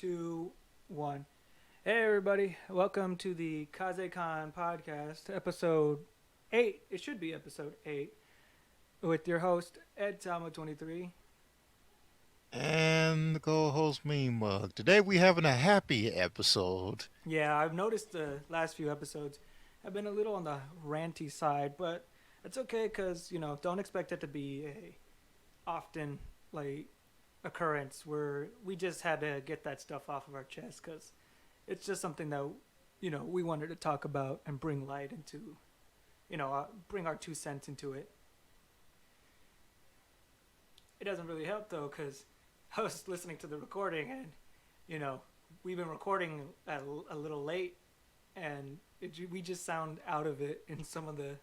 two, one. Hey, everybody. Welcome to the Kaze-kan podcast, episode 8. It should be episode 8, with your host, Ed Tama23. And the co-host Mean Mug. Today we having a happy episode. Yeah, I've noticed the last few episodes have been a little on the ranty side, but it's okay because, don't expect it to be a often, like, occurrence where we just had to get that stuff off of our chest because it's just something that we wanted to talk about and bring light into, bring our 2 cents into it. It doesn't really help though because I was listening to the recording and you know we've been recording at a little late and we just sound out of it in some of the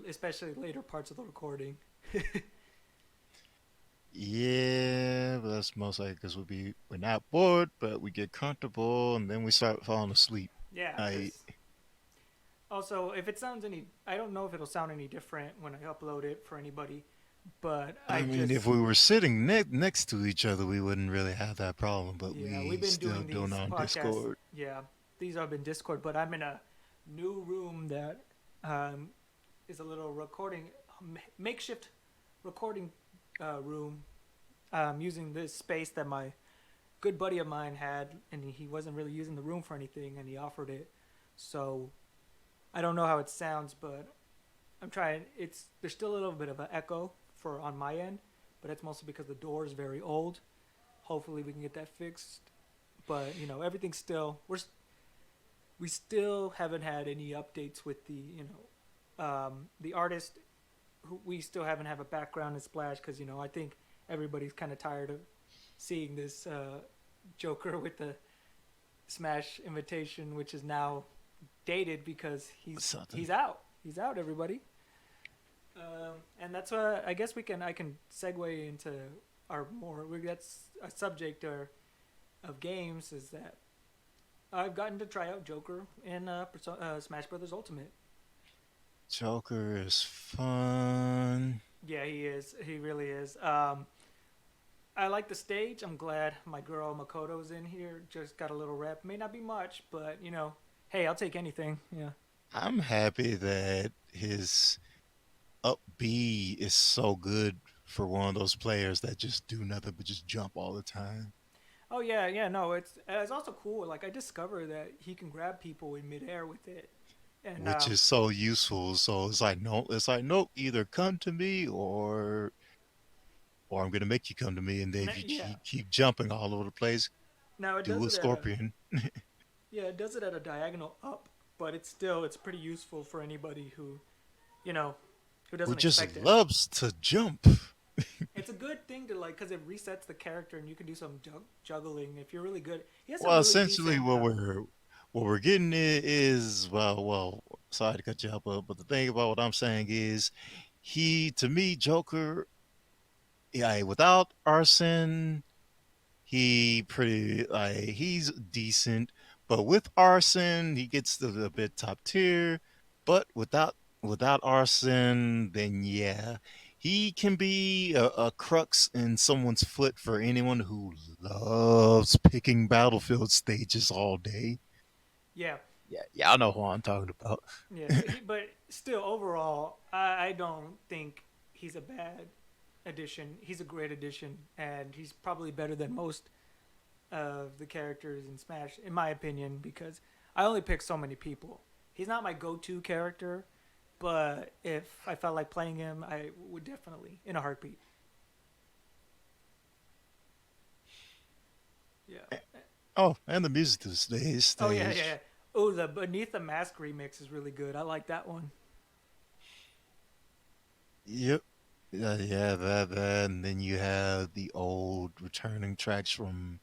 especially later parts of the recording. Yeah, but that's most likely because we're not bored, but we get comfortable and then we start falling asleep. Yeah, I because also if it sounds any, I don't know if it'll sound any different when I upload it for anybody, but I I mean, if just we were sitting next to each other, we wouldn't really have that problem. But yeah, we've we been still doing doing it these on podcasts. Discord. Yeah, these have been Discord, but I'm in a new room that um, is a little recording makeshift recording room. Using this space that my good buddy of mine had, and he wasn't really using the room for anything, and he offered it. So I don't know how it sounds, but I'm trying. It's there's still a little bit of an echo for on my end, but it's mostly because the door is very old. Hopefully we can get that fixed. But everything's still we still haven't had any updates with the artist. Who we still haven't have a background in Splash because I think everybody's kind of tired of seeing this Joker with the Smash invitation, which is now dated because Something. he's out. He's out, everybody. And that's what I guess I can segue into our more. That's a subject of games is that I've gotten to try out Joker in Smash Brothers Ultimate. Joker is fun. Yeah, he is. He really is. I like the stage. I'm glad my girl Makoto's in here. Just got a little rep. May not be much, but hey, I'll take anything. Yeah. I'm happy that his up B is so good for one of those players that just do nothing but just jump all the time, Oh yeah, yeah. No, it's also cool. Like I discovered that he can grab people in midair with it, and which is so useful. So it's like no, it's like nope, either come to me or I'm gonna make you come to me. And then if you yeah. keep jumping all over the place, Now it do does a it at a scorpion, yeah, it does it at a diagonal up, but it's pretty useful for anybody you know who who doesn't just expect it. loves to jump. It's a good thing to like because it resets the character and you can do some juggling if you're really good. He has some Well, really essentially, decent. what we're getting is sorry to cut you off, but the thing about what I'm saying is, he to me, Joker, yeah, without arson, he's decent, but with arson, he gets a bit top tier. But without arson, then yeah, he can be a crux in someone's foot for anyone who loves picking battlefield stages all day. Yeah, Yeah, y'all know who I'm talking about. yeah. But still, overall, I don't think he's a bad addition. He's a great addition, and he's probably better than most of the characters in Smash, in my opinion, because I only pick so many people. He's not my go-to character, but if I felt like playing him, I would definitely in a heartbeat. Yeah. Oh, and the music to this day's Oh yeah, yeah, stage. yeah. Oh, the Beneath the Mask remix is really good. I like that one. Yep. Yeah, that, and then you have the old returning tracks from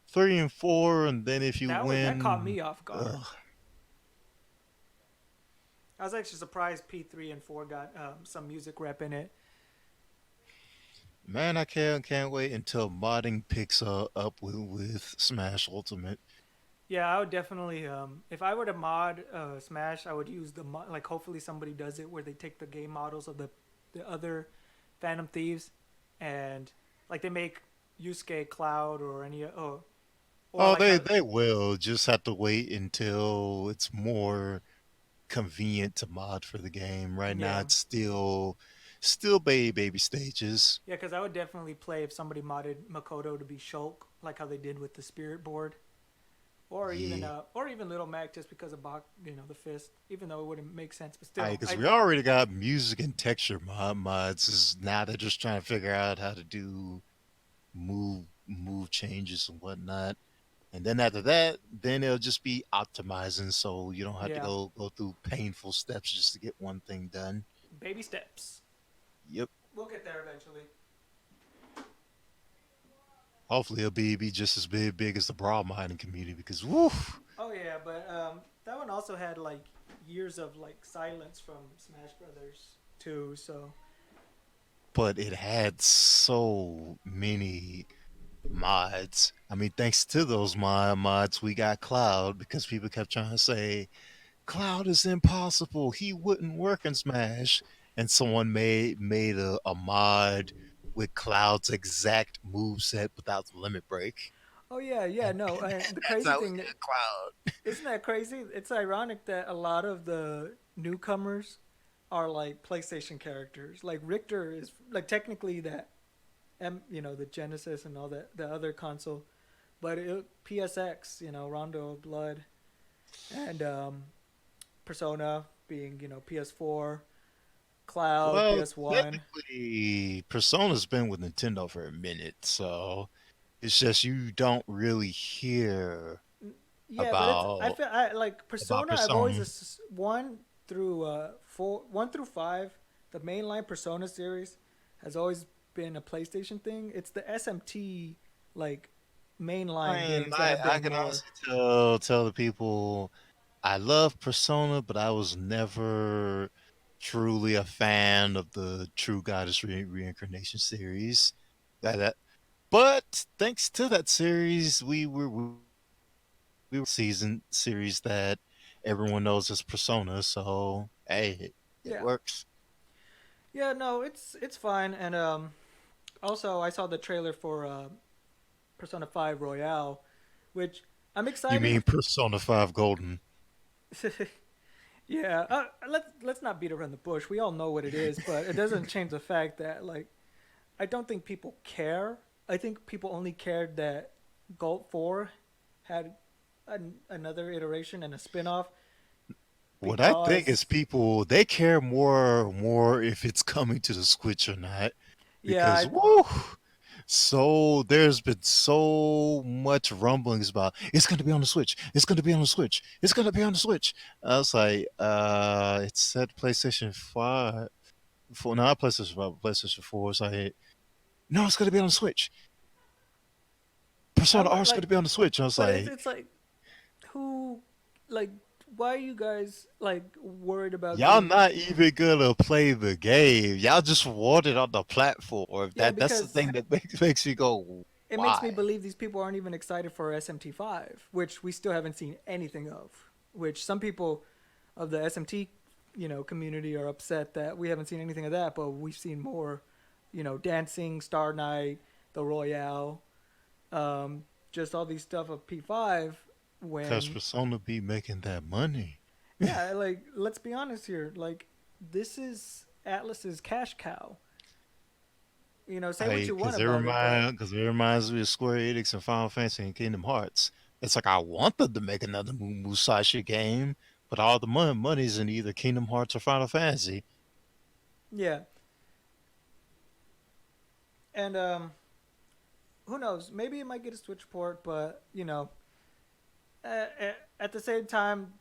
3 and 4, and then if you That caught win, me off guard. ugh, I was actually surprised P3 and 4 got some music rep in it. man, I can't wait until modding picks up with Smash Ultimate, Yeah, I would definitely. If I were to mod Smash, I would use like. Hopefully, somebody does it where they take the game models of the other Phantom Thieves, and like they make Yusuke Cloud or any or Oh, like how. they will just have to wait until it's more convenient to mod for the game. Right now, Yeah, it's still baby stages. yeah, because I would definitely play if somebody modded Makoto to be Shulk, like how they did with the Spirit board, Yeah, or even Little Mac, just because of the fist. Even though it wouldn't make sense, but still, because I we already got music and texture mods. Is now they're just trying to figure out how to do move changes and whatnot. And then after that, then it'll just be optimizing, so you don't have to yeah, go through painful steps just to get one thing done. baby steps. Yep. We'll get there eventually. Hopefully, it'll be just as big as the broad mining community because woo. Oh yeah, but that one also had like years of like silence from Smash Brothers too. So But it had so many mods. I mean, thanks to those mods, we got Cloud because people kept trying to say Cloud is impossible. He wouldn't work in Smash, and someone made a mod with Cloud's exact move set without the limit break. oh yeah, yeah, no. And And the that's crazy how we thing, got Cloud. isn't that crazy? It's ironic that a lot of the newcomers are like PlayStation characters. Like Richter is like technically that, the Genesis and all that, the other console, but PSX, Rondo of Blood, and Persona being PS4, Cloud Well, PS1. technically, Persona's been with Nintendo for a minute, so it's just you don't really hear Yeah, but I about feel I like about Persona. I've always Persona. one through five. The mainline Persona series has always been a PlayStation thing. It's the SMT like mainline I mean, games that have I been can more. honestly tell the people I love Persona, but I was never truly a fan of the True Goddess Reincarnation series. That, but thanks to that series, we were season series that everyone knows as Persona. So hey, it Yeah, works. yeah, no, it's fine. And also I saw the trailer for Persona 5 Royale, which I'm You excited. mean Persona 5 Golden? Yeah, let's not beat around the bush. We all know what it is, but it doesn't change the fact that like I don't think people care. I think people only cared that Gold 4 had another iteration and a spin-off What I think is because people they care more if it's coming to the Switch or not yeah, because woo. So there's been so much rumblings about it's going to be on the Switch. It's going to be on the Switch. It's going to be on the Switch. I was like, it said PlayStation 5, for not PlayStation 5, PlayStation 4. It's like, no, it's going to be on the Switch. I Persona R would is going like to be on the Switch. I was but it's like, it's like who like why are you guys like worried about y'all getting not even gonna play the game. Y'all just want it on the platform. yeah, That's the because thing that makes me go, it makes me why? believe these people aren't even excited for SMT5, which we still haven't seen anything of. Which some people of the SMT, community are upset that we haven't seen anything of that, but we've seen more, dancing, Star Night, the Royale, just all these stuff of P5. Cause When Persona be making that money. yeah, like let's be honest here, like this is Atlas's cash cow. Say what you want about it, but Cause it reminds me of Square Enix and Final Fantasy and Kingdom Hearts. It's like I want them to make another Musashi game, but all the money's in either Kingdom Hearts or Final Fantasy. yeah, and who knows? Maybe it might get a Switch port, but at the same time,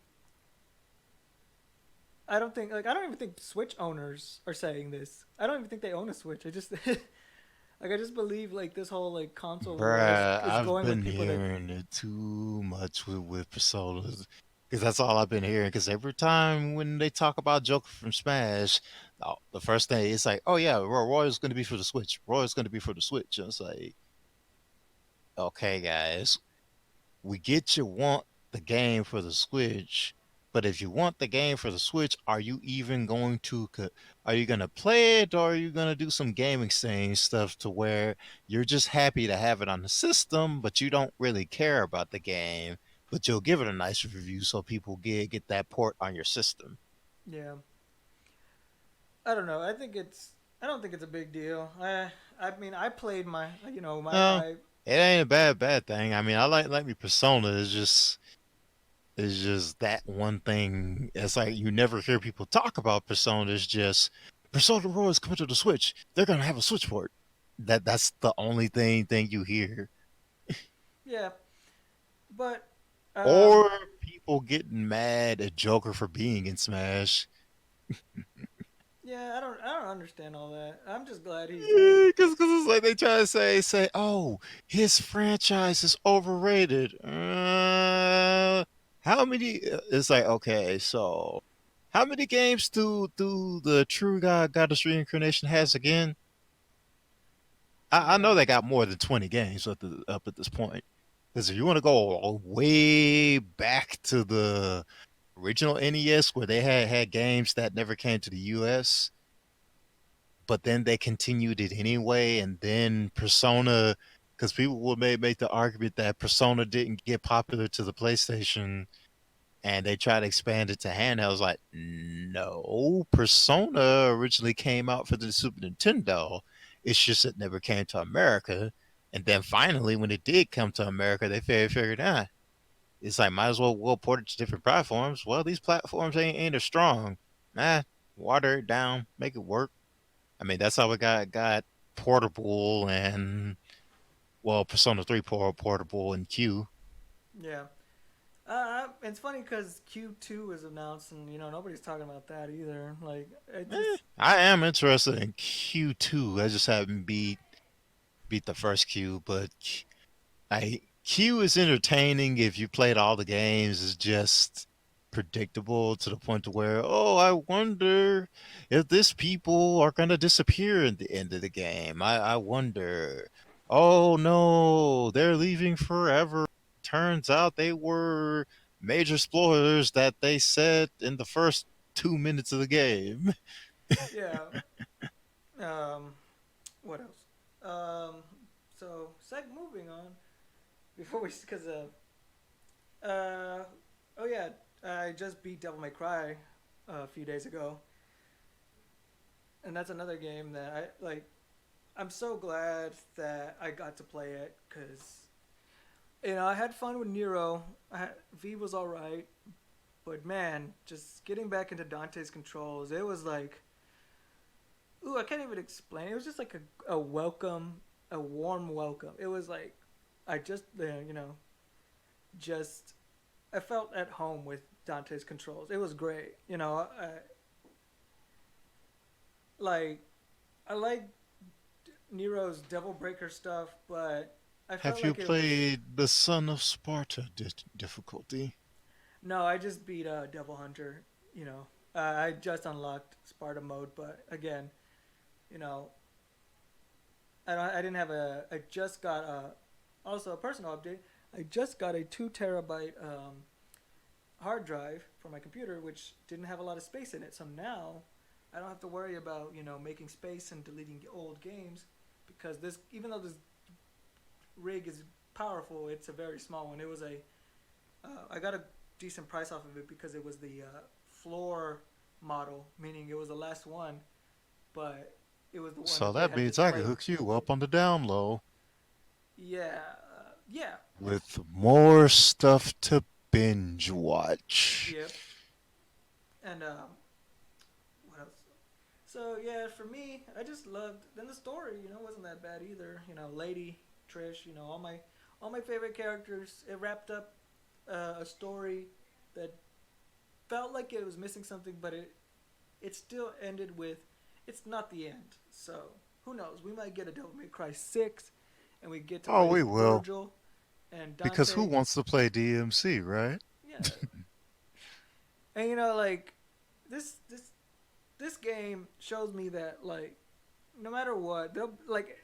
I don't even think Switch owners are saying this. I don't even think they own a Switch. I just I just believe like this whole like console war Bruh, is I've going with been people that hearing it too much with Personas. Because that's all I've been hearing. Because every time when they talk about Joker from Smash, the first thing it's like, oh yeah, Roy's going to be for the Switch. Roy's going to be for the Switch. And it's like, okay, guys, we get you want the game for the Switch, But if you want the game for the Switch, are you going to play it, or are you going to do some game exchange stuff to where you're just happy to have it on the system, but you don't really care about the game, but you'll give it a nice review so people get that port on your system. Yeah, I don't know. I don't think it's a big deal. I mean, I played my No, my it ain't a bad thing. I mean, I like me Persona. It's just that one thing. It's like you never hear people talk about Persona. It's just Persona Royal is coming to the Switch. They're gonna have a Switch port. That's the only thing you hear. yeah, but um, Or people getting mad at Joker for being in Smash. yeah, I don't understand all that. I'm just glad he's in it. Yeah, because it's like they try to say, oh, his franchise is overrated. How many? It's like, okay, so how many games do the True Goddess Reincarnation has again? I Yeah, know they got more than 20 games up at this point. Because if you want to go way back to the original NES where they had games that never came to the US, but then they continued it anyway, and then Persona, because people would make the argument that Persona didn't get popular to the PlayStation, and they tried to expand it to handhelds. Like, no, Persona originally came out for the Super Nintendo. It's just it never came to America. And then finally, when it did come to America, they figured, it's like might as well port it to different platforms. Well, these platforms ain't as strong. Nah, water it down, make it work. I mean, that's how we got portable and well, Persona 3 portable and Q. yeah. It's funny because Q2 was announced, and nobody's talking about that either. Like, it just I am interested in Q2. I just haven't beat the first Q, but Q is entertaining if you played all the games. It's just predictable to the point to where, oh, I wonder if this people are gonna disappear at the end of the game. I wonder. Oh no, they're leaving forever. Turns out they were major spoilers that they said in the first 2 minutes of the game. yeah. Um, what else? So moving on before we because uh oh yeah, I just beat Devil May Cry a few days ago, and that's another game that I like. I'm so glad that I got to play it because I had fun with Nero. V was all right, but man, just getting back into Dante's controls, it was like, ooh, I can't even explain. It was just like a welcome, a warm welcome. It was like I just just I felt at home with Dante's controls. It was great. Like I like Nero's Devil Breaker stuff, but I felt Have you like it was played the Son of Sparta difficulty? no. I just beat Devil Hunter. I just unlocked Sparta mode, but again, you know, I didn't have a. I just got also a personal update. I just got a 2 terabyte hard drive for my computer, which didn't have a lot of space in it. So now I don't have to worry about making space and deleting old games because this, even though this rig is powerful, it's a very small one. It was a I got a decent price off of it because it was the floor model, meaning it was the last one, but it was the one So that they that had means I can displayed. hook you up on the down low Yeah, yeah, with more stuff to binge watch. yep. And what else? So yeah, for me, I just loved. Then the story, wasn't that bad either. Lady Trish, all my favorite characters. It wrapped up a story that felt like it was missing something, but it still ended with it's not the end. So who knows? We might get a Devil May Cry 6, and we get to Oh, play we as will. Virgil and Because who Dante. wants to play DMC, right? Yeah, and like this this this game shows me that like no matter what they'll like,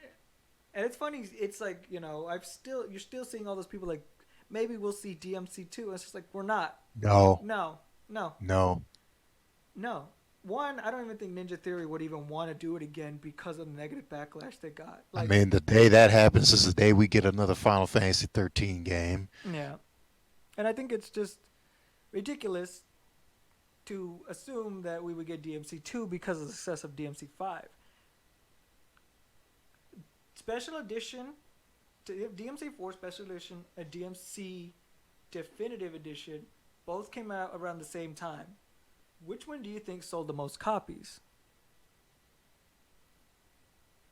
and it's funny. It's like you're still seeing all those people like maybe we'll see DMC 2. It's just like we're not. No. No, No, No. no. One, I don't even think Ninja Theory would even want to do it again because of the negative backlash they got. I Like, mean, the day that happens is the day we get another Final Fantasy 13 game. yeah. And I think it's just ridiculous to assume that we would get DMC 2 because of the success of DMC 5. Special Edition, DMC 4 Special Edition, and DMC Definitive Edition both came out around the same time. Which one do you think sold the most copies?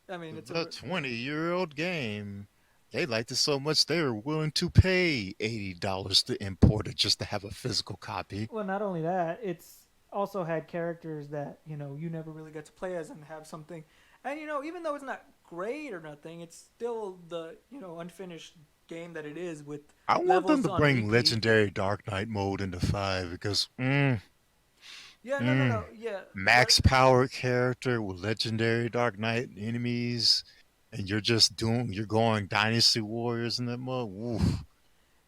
I mean, it's a The 20-year-old game. They liked it so much they were willing to pay $80 to import it just to have a physical copy. well, not only that, it's also had characters that you never really get to play as and have something. And even though it's not great or nothing, it's still the unfinished game that it is with I want them levels to on bring repeat. legendary Dark Knight mode into 5 because Yeah, no, no, mm, no. Yeah, max power character with legendary Dark Knight enemies, and you're going Dynasty Warriors in that mode. Oof,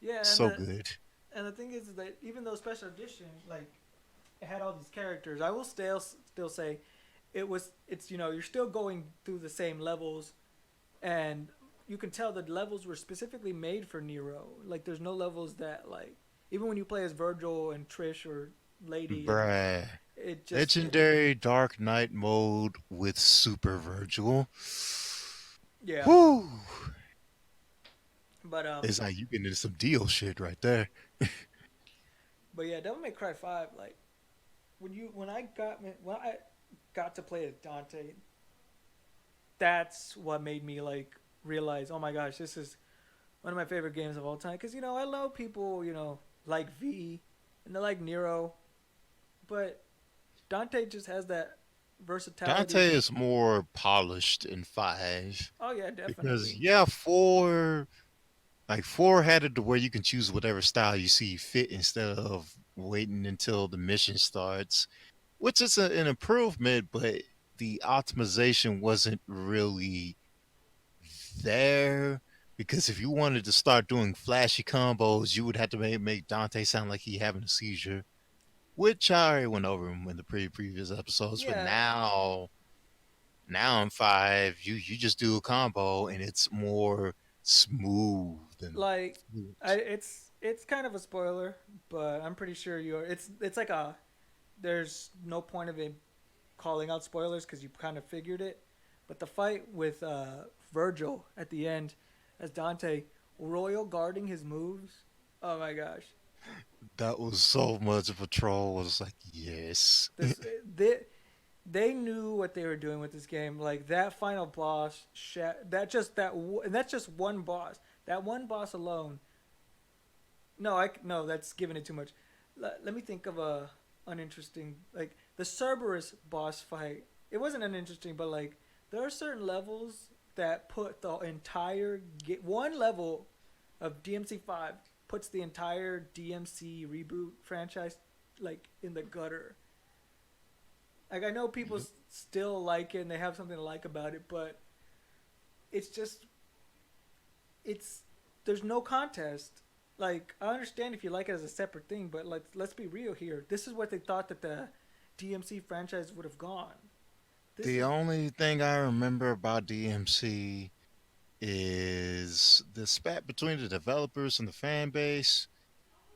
yeah, so good. and the thing is that even though Special Edition like it had all these characters, I will still say it's you're still going through the same levels, and you can tell the levels were specifically made for Nero. Like there's no levels that like even when you play as Virgil and Trish or Lady, and Bruh. it just Legendary Dark Knight mode with Super Virgil. yeah. Whoo! But It's like you getting into some deal shit right there. yeah, Devil May Cry 5 like when I got to play as Dante, that's what made me like realize, oh my gosh, this is one of my favorite games of all time. Because I love people like V and they like Nero, but Dante just has that versatility. Dante is more polished in 5 Oh yeah, because definitely. yeah, 4 like 4 had it to where you can choose whatever style you see fit instead of waiting until the mission starts, which is an improvement, but the optimization wasn't really there because if you wanted to start doing flashy combos, you would have to make Dante sound like he having a seizure, which I already went over in the previous episodes. But Yeah, now in 5, you just do a combo and it's more smooth and like fluent. it's kind of a spoiler, but I'm pretty sure you're. It's like a there's no point of it calling out spoilers because you kind of figured it. But the fight with Virgil at the end, as Dante royal guarding his moves. Oh my gosh, That was so much of a troll. I was like, yes. this they knew what they were doing with this game. Like that final boss, and that's just one boss. That one boss alone. No, that's giving it too much. Let me think of a uninteresting like the Cerberus boss fight. It wasn't uninteresting, but like there are certain levels that put the entire one level of DMC5 puts the entire DMC reboot franchise like in the gutter. Like I know people still like it and they have something to like about it, but it's just it's there's no contest. Like I understand if you like it as a separate thing, but like let's be real here. This is what they thought that the DMC franchise would have gone. This The is only thing I remember about DMC is the spat between the developers and the fan base,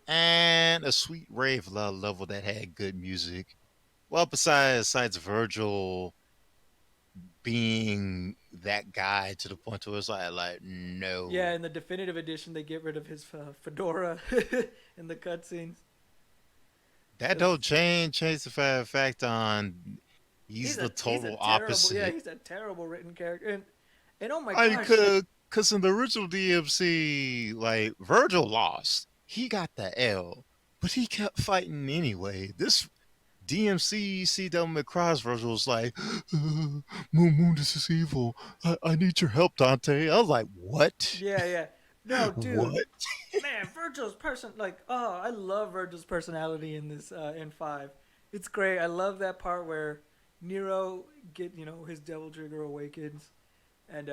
and a sweet rave level that had good music. Well, besides Virgil being that guy to the point where it's like yeah. no, In the definitive edition, they get rid of his fedora in the cutscenes that because don't change the fact on he's the he's a total terrible opposite. he's a terrible written character and oh my I gosh could, cause in the original DMC, like Virgil lost, he got the L, but he kept fighting anyway. This DMC see Devil May Cry's Virgil was like, Moon, this is evil. I need your help, Dante. I was like, what? yeah no dude What? man Virgil's person like oh I love Virgil's personality in this in 5. It's great. I love that part where Nero get his devil trigger awakens and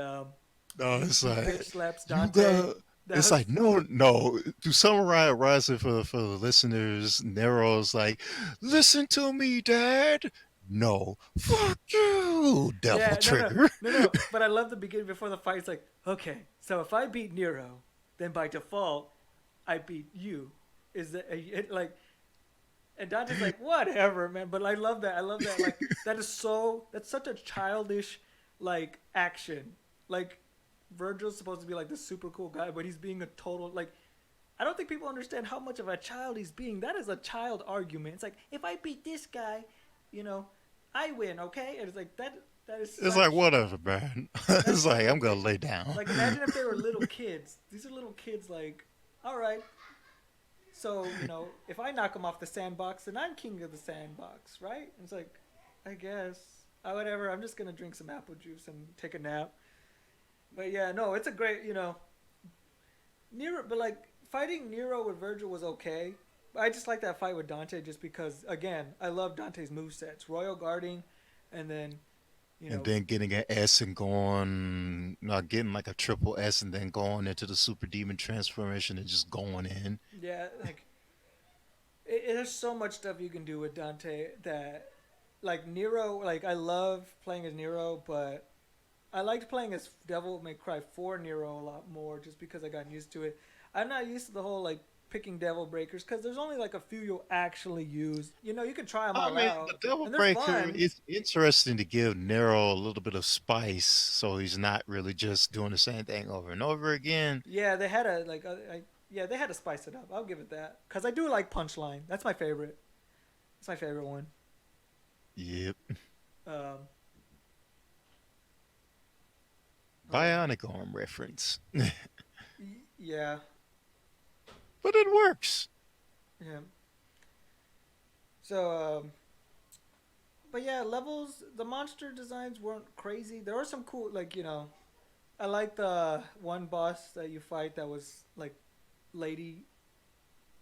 No, it's he bitch like slaps you got Dante. That It's was like no. To summarize it for the listeners, Nero's like, listen to me, Dad. No, fuck you, Devil yeah, no, no, Trigger. no, no. But I love the beginning before the fight. It's like, okay, so if I beat Nero, then by default, I beat you. Is that it, like? And Dante's like, whatever, man. But I love that. I love that. Like, that is so. That's such a childish, like, action. Like, Virgil's supposed to be like the super cool guy, but he's being a total like. I don't think people understand how much of a child he's being. That is a child argument. It's like if I beat this guy, you know, I win. Okay, and it's like that. That is It's like such. whatever, man. That's It's so like I'm gonna lay ridiculous. down. Like imagine if they were little kids. These are little kids. Like, all right, so if I knock him off the sandbox, then I'm king of the sandbox, right? And it's like, I guess, whatever. I'm just gonna drink some apple juice and take a nap. But yeah, no, it's a great, Nero. But like fighting Nero with Virgil was okay. I just like that fight with Dante just because, again, I love Dante's movesets, Royal Guarding, and then you And know, then getting an S and going, not getting like a triple S and then going into the super demon transformation and just going in. yeah, like there's so much stuff you can do with Dante that, like Nero, like I love playing as Nero, but I liked playing as Devil May Cry 4 Nero a lot more just because I got used to it. I'm not used to the whole like picking Devil Breakers because there's only like a few you'll actually use. You can try them I all mean, the out, Devil and they're Breaker fun. is interesting to give Nero a little bit of spice, so he's not really just doing the same thing over and over again. Yeah, they had a like, yeah, they had to spice it up. I'll give it that because I do like Punchline. That's my favorite. That's my favorite one. Yep, Um, bionic arm reference, yeah, but it works. yeah. So, but yeah, levels. The monster designs weren't crazy. There were some cool, like I like the one boss that you fight that was like lady,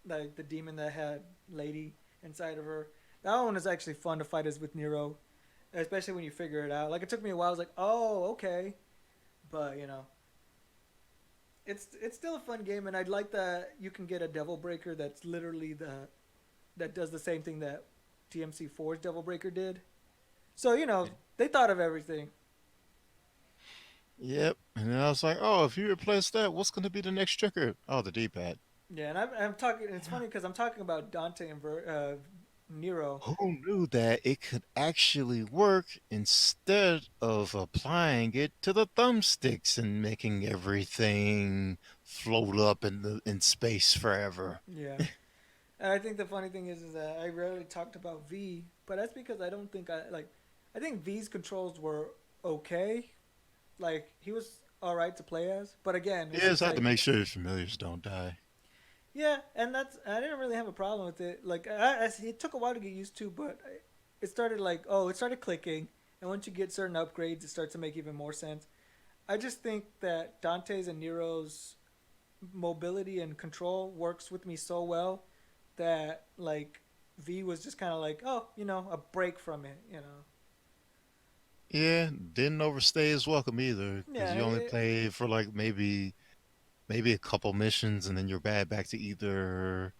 like the demon that had lady inside of her. That one is actually fun to fight as with Nero, especially when you figure it out. Like it took me a while. I was like, oh, okay, but it's still a fun game, and I'd like that you can get a Devil Breaker that's literally that does the same thing that DMC4's Devil Breaker did. So they thought of everything. Yep, and then I was like, oh, if you replace that, what's going to be the next trigger? Oh, the D-pad. Yeah, and I'm talking. It's funny because I'm talking about Dante and Nero. Who knew that it could actually work instead of applying it to the thumbsticks and making everything float up in space forever? Yeah, and I think the funny thing is that I rarely talked about V, but that's because I don't think I like. I think V's controls were okay. Like he was all right to play as, but again, it's Yes, just I have to like make sure your familiars don't die. yeah, and I didn't really have a problem with it. Like it took a while to get used to, but it started like it started clicking, and once you get certain upgrades, it starts to make even more sense. I just think that Dante's and Nero's mobility and control works with me so well that like V was just kind of like a break from it. Yeah, didn't overstay his welcome either, because Yeah, you only play for like maybe a couple missions, and then you're back to either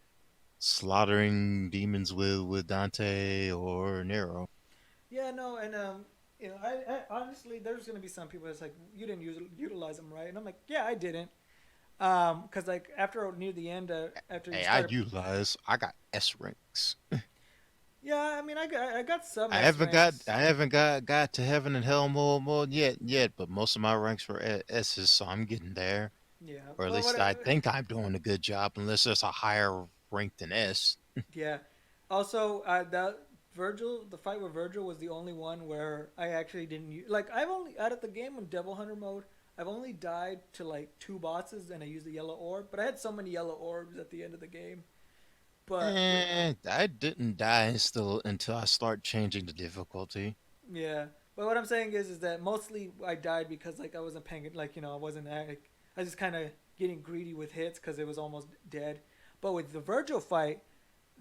slaughtering demons with Dante or Nero. yeah, no, and I honestly there's gonna be some people that's like you didn't utilize them right, and I'm like yeah I didn't, because like after near the end, after you Hey, I started, utilize. I got S ranks. yeah, I mean I got some I S haven't got ranks, I haven't got to heaven and hell mode yet, but most of my ranks were S's, so I'm getting there. yeah, Or at but least what I think I'm doing a good job, unless there's a higher rank than S. yeah, also that Virgil the fight with Virgil was the only one where I actually didn't like I've only out of the game in Devil Hunter mode. I've only died to like two bosses and I used the yellow orb, but I had so many yellow orbs at the end of the game. But And I didn't die still until I start changing the difficulty. yeah, but what I'm saying is that mostly I died because like I wasn't paying it, like I wasn't like I was just kind of getting greedy with hits because it was almost dead. But with the Virgil fight,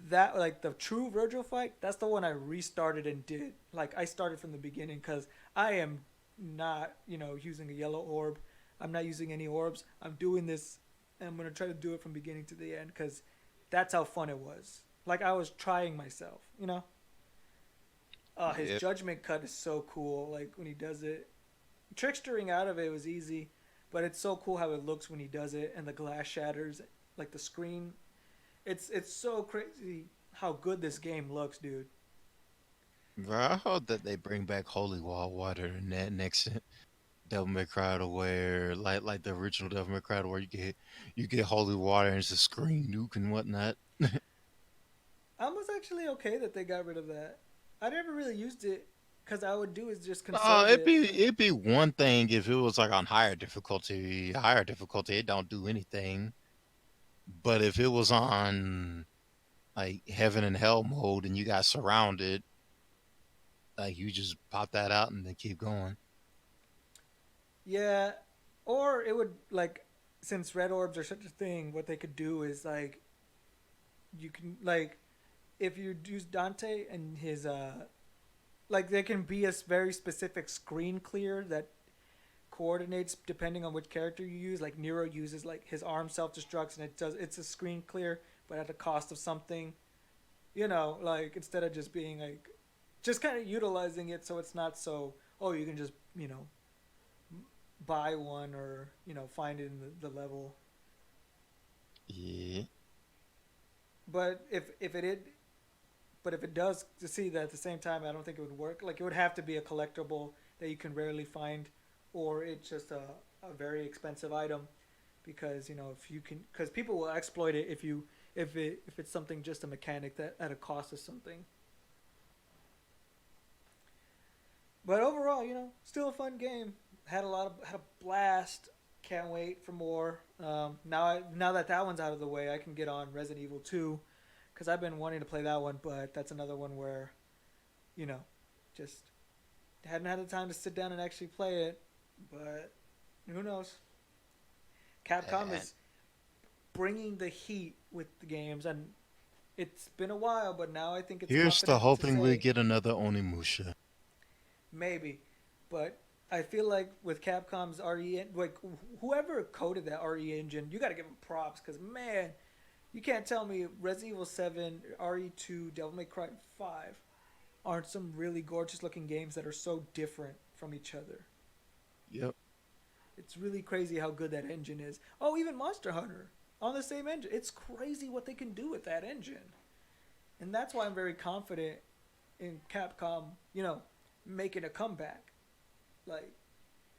that like the true Virgil fight, that's the one I restarted and did. Like I started from the beginning because I am not using a yellow orb. I'm not using any orbs. I'm doing this and I'm gonna try to do it from beginning to the end because that's how fun it was. Like I was trying myself, you know. His Yep. judgment cut is so cool. Like when he does it, trickstering out of it was easy, but it's so cool how it looks when he does it, and the glass shatters, like the screen. It's so crazy how good this game looks, dude. Bro, I hope that they bring back Holy Wall Water in that next Devil May Cry to where like the original Devil May Cry to where you get holy water and it's a screen nuke and whatnot. I was actually okay that they got rid of that. I never really used it because I would do is just No, conserve it'd it. be it'd be one thing if it was like on higher difficulty. Higher difficulty, it don't do anything. But if it was on like heaven and hell mode and you got surrounded, like you just pop that out and then keep going. Yeah, or it would like since red orbs are such a thing, what they could do is like you can like if you use Dante and his like there can be a very specific screen clear that coordinates depending on which character you use. Like Nero uses like his arm self destructs and it's a screen clear but at the cost of something. You know, like instead of just being like just kind of utilizing it so it's not so oh you can just, you know, buy one or, you know, find it in the level. Yeah. But if it did but if it does to see that at the same time, I don't think it would work. Like it would have to be a collectible that you can rarely find, or it's just a very expensive item, because you know if you can, because people will exploit it if it's something just a mechanic that at a cost of something. But overall, you know, still a fun game. Had a blast. Can't wait for more. Now that that one's out of the way, I can get on Resident Evil 2 because I've been wanting to play that one, but that's another one where you know, just hadn't had the time to sit down and actually play it. But who knows? Capcom And is bringing the heat with the games, and it's been a while, but now I think it's here's to confident to hoping we say get another Onimusha. maybe. But I feel like with Capcom's RE, like whoever coded that RE engine, you got to give them props because man, you can't tell me Resident Evil 7, RE2, Devil May Cry 5 aren't some really gorgeous looking games that are so different from each other. Yep. It's really crazy how good that engine is. Oh, even Monster Hunter on the same engine. It's crazy what they can do with that engine. And that's why I'm very confident in Capcom, you know, making a comeback. Like,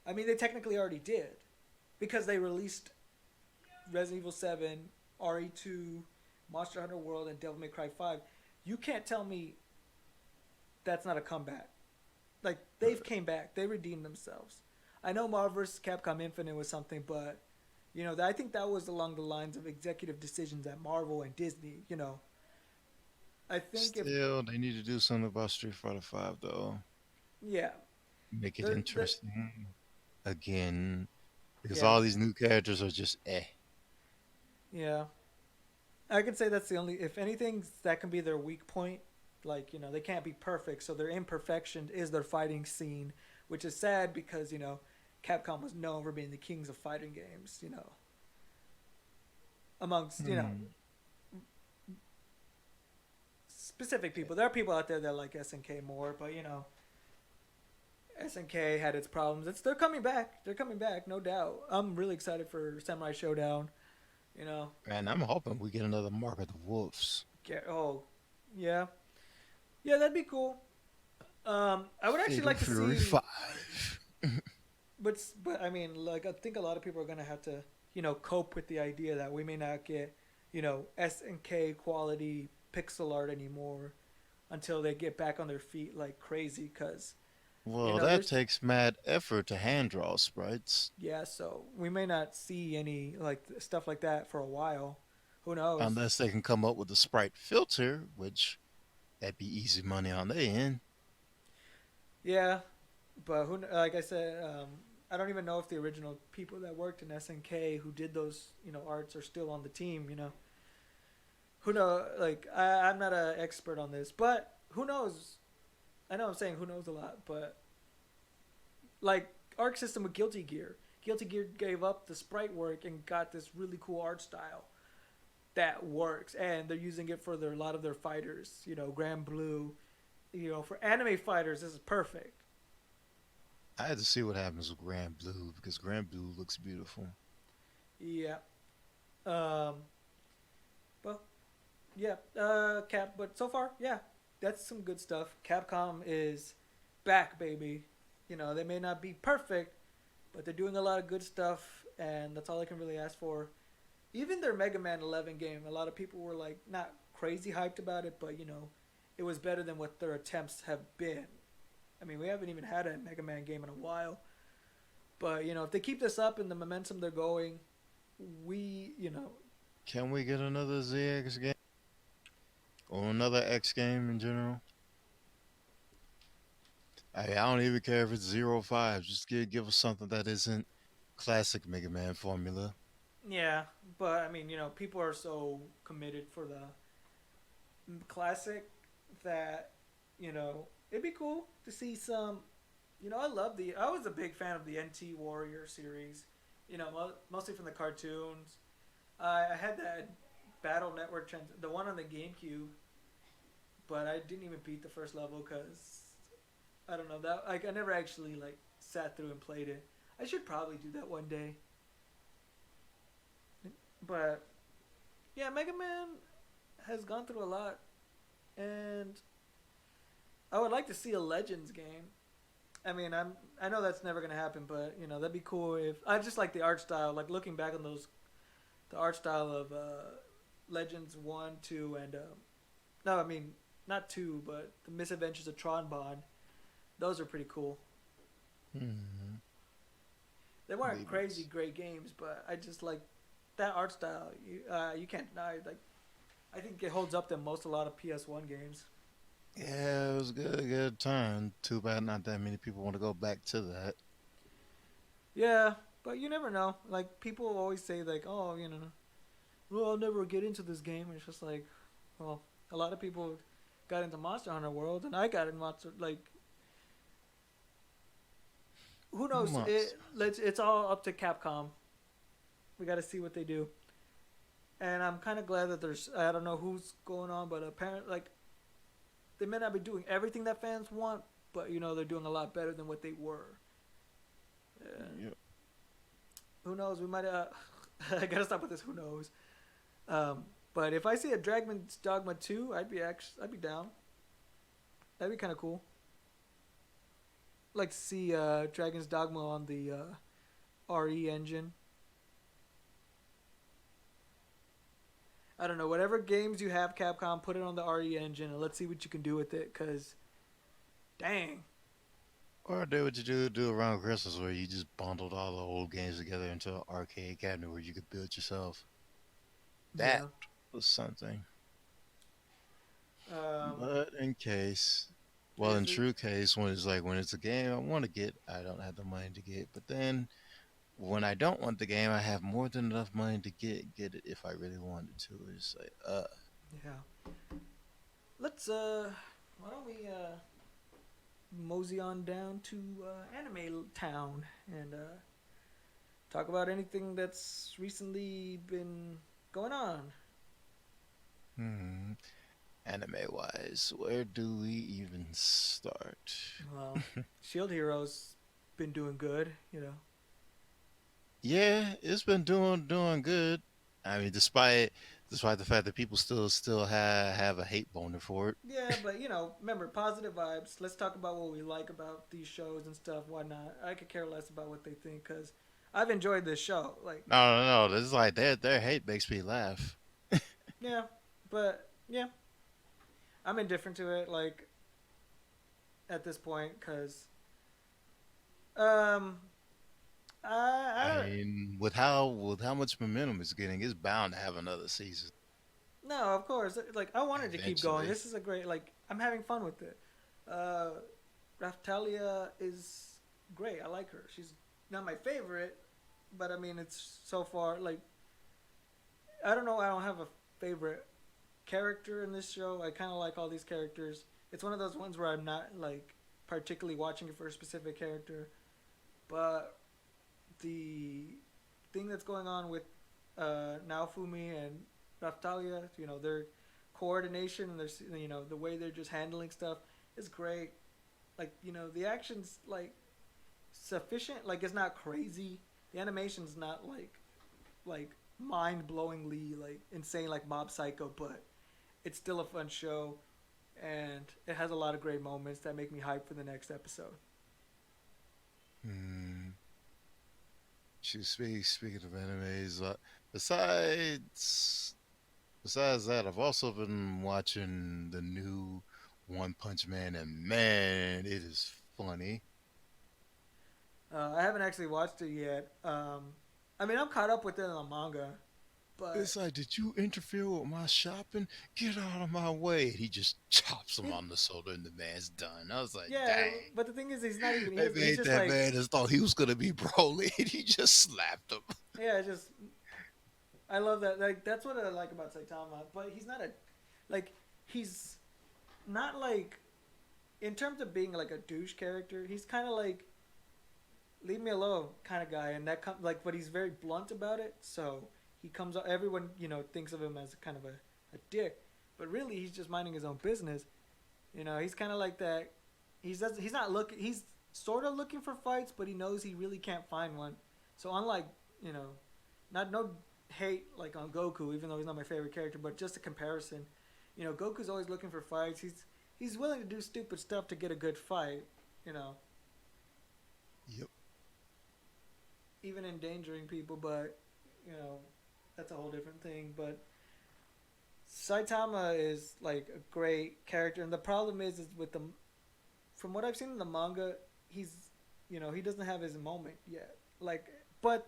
I mean, they technically already did because they released Resident Evil 7, RE2, Monster Hunter World, and Devil May Cry 5. You can't tell me that's not a comeback. Like, they've came back. They redeemed themselves. I know Marvel vs. Capcom Infinite was something, but, you know, I think that was along the lines of executive decisions at Marvel and Disney, you know. I think if, Still, they need to do something about Street Fighter Five though. yeah, Make it the interesting again, because yeah, all these new characters are just eh. yeah. I could say that's the only, if anything, that can be their weak point. Like, you know, they can't be perfect, so their imperfection is their fighting scene, which is sad because, you know, Capcom was known for being the kings of fighting games, you know, amongst, you know, Hmm. specific people. There are people out there that like SNK more, but, you know, SNK had its problems. They're coming back. They're coming back, no doubt. I'm really excited for Samurai Showdown, you know. And I'm hoping we get another Mark of the Wolves. Oh, yeah. Yeah, that'd be cool. I would actually Fatal like to Fury see, 5. but I mean, like I think a lot of people are gonna have to, you know, cope with the idea that we may not get, you know, SNK quality pixel art anymore until they get back on their feet like crazy. Cause you Well, know, that there's takes mad effort to hand draw sprites. yeah, so we may not see any like stuff like that for a while. Who knows? Unless they can come up with a sprite filter, which that'd be easy money on their end. Yeah, but who? Like I said, I don't even know if the original people that worked in SNK who did those, you know, arts are still on the team. You know, who know? Like I'm not an expert on this, but who knows? I know I'm saying who knows a lot, but like Arc System with Guilty Gear, Guilty Gear gave up the sprite work and got this really cool art style that works, and they're using it for a lot of their fighters. You know, Grand Blue. You know, for anime fighters, this is perfect. I had to see what happens with Grand Blue because Grand Blue looks beautiful. Yeah. Um. Well, yeah. Cap. But so far, yeah, that's some good stuff. Capcom is back, baby. You know, they may not be perfect, but they're doing a lot of good stuff, and that's all I can really ask for. Even their Mega Man 11 game, a lot of people were like not crazy hyped about it, but you know, it was better than what their attempts have been. I mean, we haven't even had a Mega Man game in a while, but you know, if they keep this up and the momentum they're going, you know, Can we get another ZX game or another X game in general? I don't even care if it's 05. Just give us something that isn't classic Mega Man formula. yeah. But I mean, you know, people are so committed for the classic that you know it'd be cool to see some. You know, I was a big fan of the NT Warrior series. You know, mostly from the cartoons. I had that Battle Network, the one on the GameCube, but I didn't even beat the first level because I don't know that like I never actually like sat through and played it. I should probably do that one day. But yeah, Mega Man has gone through a lot, and I would like to see a Legends game. I mean, I know that's never gonna happen, but you know that'd be cool if I just like the art style. Like looking back on those, the art style of Legends 1, 2, and no, I mean not 2, but the Misadventures of Tron Bond. Those are pretty cool. Hmm. They weren't crazy Maybe. great games, but I just like that art style. You can't deny. Like I think it holds up to most a lot of PS1 games. Yeah, it was good time. Too bad not that many people want to go back to that. Yeah, but you never know. Like people always say like, oh, you know, well, I'll never get into this game. And it's just like, well, a lot of people got into Monster Hunter World, and I got in Monster. Like, who knows? Months. It's all up to Capcom. We got to see what they do. And I'm kind of glad that there's. I don't know who's going on, but apparently, like, they may not be doing everything that fans want, but you know, they're doing a lot better than what they were. And Yep. who knows? We might. I gotta stop with this. Who knows? But if I see a Dragon's Dogma 2, I'd be down. That'd be kind of cool. I'd like to see Dragon's Dogma on the RE engine. I don't know. Whatever games you have, Capcom, put it on the RE engine and let's see what you can do with it. Cause, dang, Or do what you do around Christmas, where you just bundled all the old games together into an arcade cabinet where you could build yourself. That yeah. was something. Um, But in case, well, in is it? true case, when it's like when it's a game I want to get, I don't have the money to get. But then when I don't want the game, I have more than enough money to get it if I really wanted to. It's like, Yeah. Let's why don't we mosey on down to Anime Town and talk about anything that's recently been going on. hmm, anime wise, where do we even start? Well, Shield Heroes been doing good, you know. Yeah, it's been doing good. I mean, despite the fact that people still have a hate boner for it. Yeah, but you know, remember positive vibes. Let's talk about what we like about these shows and stuff. Why not? I could care less about what they think because I've enjoyed this show. Like, No. This is like their hate makes me laugh. yeah, but yeah, I'm indifferent to it. Like at this point, because um, I I mean, with how much momentum it's getting, it's bound to have another season no, of course. Like I wanted to keep going. eventually. This is a great. Like I'm having fun with it. Uh, Raftalia is great. I like her. She's not my favorite, but I mean, it's so far like I don't know. I don't have a favorite character in this show. I kind of like all these characters. It's one of those ones where I'm not like particularly watching it for a specific character, but the thing that's going on with Naofumi and Raftalia, their coordination and their the way they're just handling stuff is great. Like the action's like sufficient. Like it's not crazy. The animation's not like mind blowingly like insane like Mob Psycho, but it's still a fun show, and it has a lot of great moments that make me hype for the next episode. Hmm. Speaking of animes, besides besides that, I've also been watching the new One Punch Man, and man, it is funny. I haven't actually watched it yet. I mean, I'm caught up with it in the manga, but It's like, did you interfere with my shopping? Get out of my way! He just chops him he, on the shoulder, and the man's done. I was like, yeah. dang. But the thing is, he's not even. He They doesn't, he's made just that like, man as thought he was gonna be Broly, and he just slapped him. yeah. Just I love that. Like that's what I like about Saitama. But he's not a like he's not like in terms of being like a douche character. He's kind of like leave me alone kind of guy, and that like, but he's very blunt about it. So he comes up. Everyone thinks of him as kind of a dick, but really he's just minding his own business. He's kind of like that. He's not looking. He's sort of looking for fights, but he knows he really can't find one. So unlike you know, not no hate like on Goku, even though he's not my favorite character, but just a comparison. Goku's always looking for fights. He's willing to do stupid stuff to get a good fight. You know, Yep. even endangering people, but you know, that's a whole different thing. But Saitama is like a great character, and the problem is with the from what I've seen in the manga, he's he doesn't have his moment yet. Like, but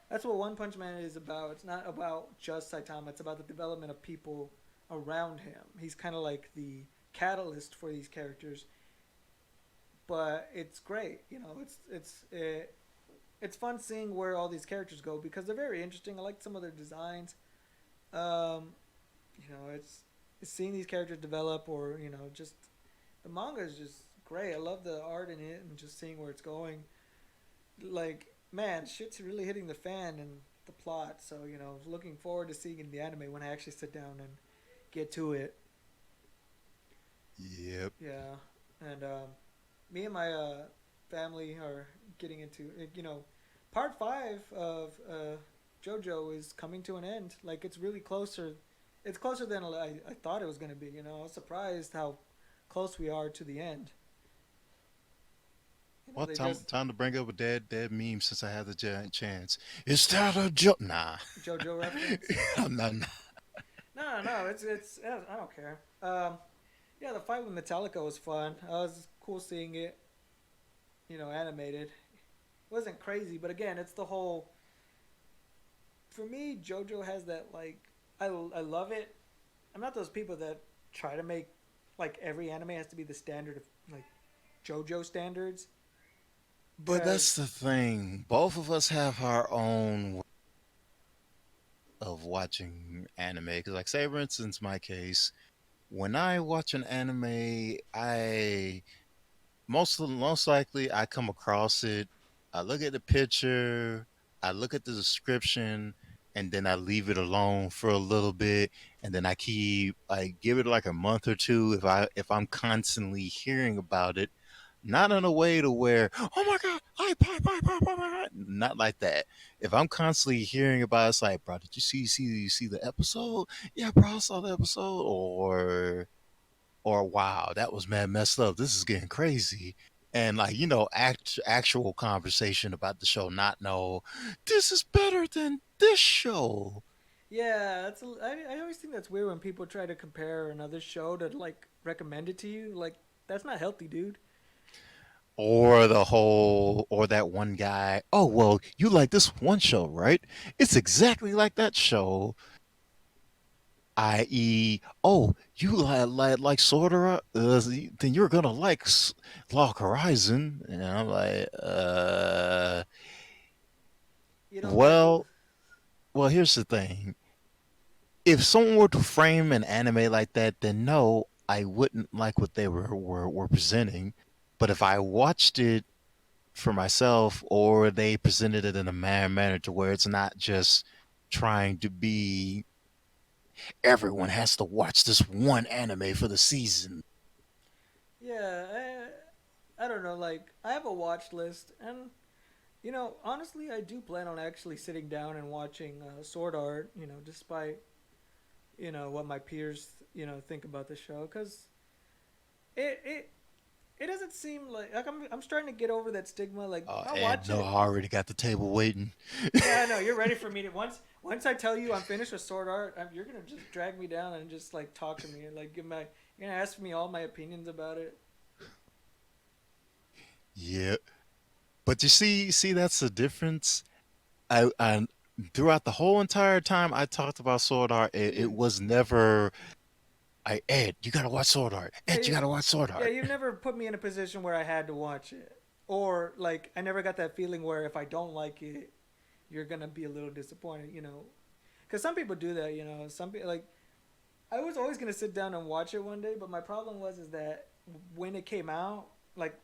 that's what One Punch Man is about. It's not about just Saitama. It's about the development of people around him. He's kind of like the catalyst for these characters, but it's great. It's fun seeing where all these characters go because they're very interesting. I like some of their designs. Um, it's seeing these characters develop, or just the manga is just great. I love the art in it and just seeing where it's going. Like, man, shit's really hitting the fan and the plot. So looking forward to seeing it in the anime when I actually sit down and get to it. Yep. Yeah, and me and my family are getting into part five of JoJo is coming to an end. Like it's really closer. It's closer than I thought it was gonna be. I was surprised how close we are to the end. Well, They time just time to bring up a dead meme since I had the giant chance. Is that a joke? Nah, JoJo reference. I'm not. No, no, it's I don't care. Yeah, the fight with Metallica was fun. It was cool seeing it, animated. It wasn't crazy, but again, it's the whole. For me, JoJo has that like I love it. I'm not those people that try to make like every anime has to be the standard of like JoJo standards But that's because the thing. Both of us have our own way of watching anime. Because, like, say, for instance, my case, when I watch an anime, I most likely I come across it. I look at the picture, I look at the description, and then I leave it alone for a little bit, and then I give it like a month or two if I'm constantly hearing about it, not in a way to where, oh my god, not like that. If I'm constantly hearing about it, it's like, bro, did you see the episode? Yeah, bro, I saw the episode, or wow, that was mad messed up. This is getting crazy. And like, actual conversation about the show, not no, this is better than this show. yeah, I always think that's weird when people try to compare another show to like recommend it to you. Like that's not healthy, dude. Or that one guy, oh well, you like this one show, right? It's exactly like that show. I.e., oh, you like Sordera, then you're gonna like Log Horizon, and I'm like, You don't like well, here's the thing. If someone were to frame an anime like that, then no, I wouldn't like what they were presenting. But if I watched it for myself, or they presented it in a manner to where it's not just trying to be everyone has to watch this one anime for the season. Yeah, I don't know. Like, I have a watch list, and honestly, I do plan on actually sitting down and watching Sword Art. Despite what my peers think about the show, because it it it doesn't seem like I'm starting to get over that stigma. Like, I'll And watch no, it. I already got the table waiting. Yeah, I know you're ready for me to once I tell you I'm finished with Sword Art, you're gonna just drag me down and just like talk to me and like you're gonna ask me all my opinions about it. Yeah, but you see, that's the difference. I throughout the whole entire time I talked about Sword Art, it You was never, Ed, you gotta watch Sword Art. yeah Ed, you you gotta watch Sword yeah Art. you've never put me in a position where I had to watch it, or like I never got that feeling where if I don't like it, you're gonna be a little disappointed. Because some people do that. Some people like I was always gonna sit down and watch it one day, but my problem was is that when it came out, like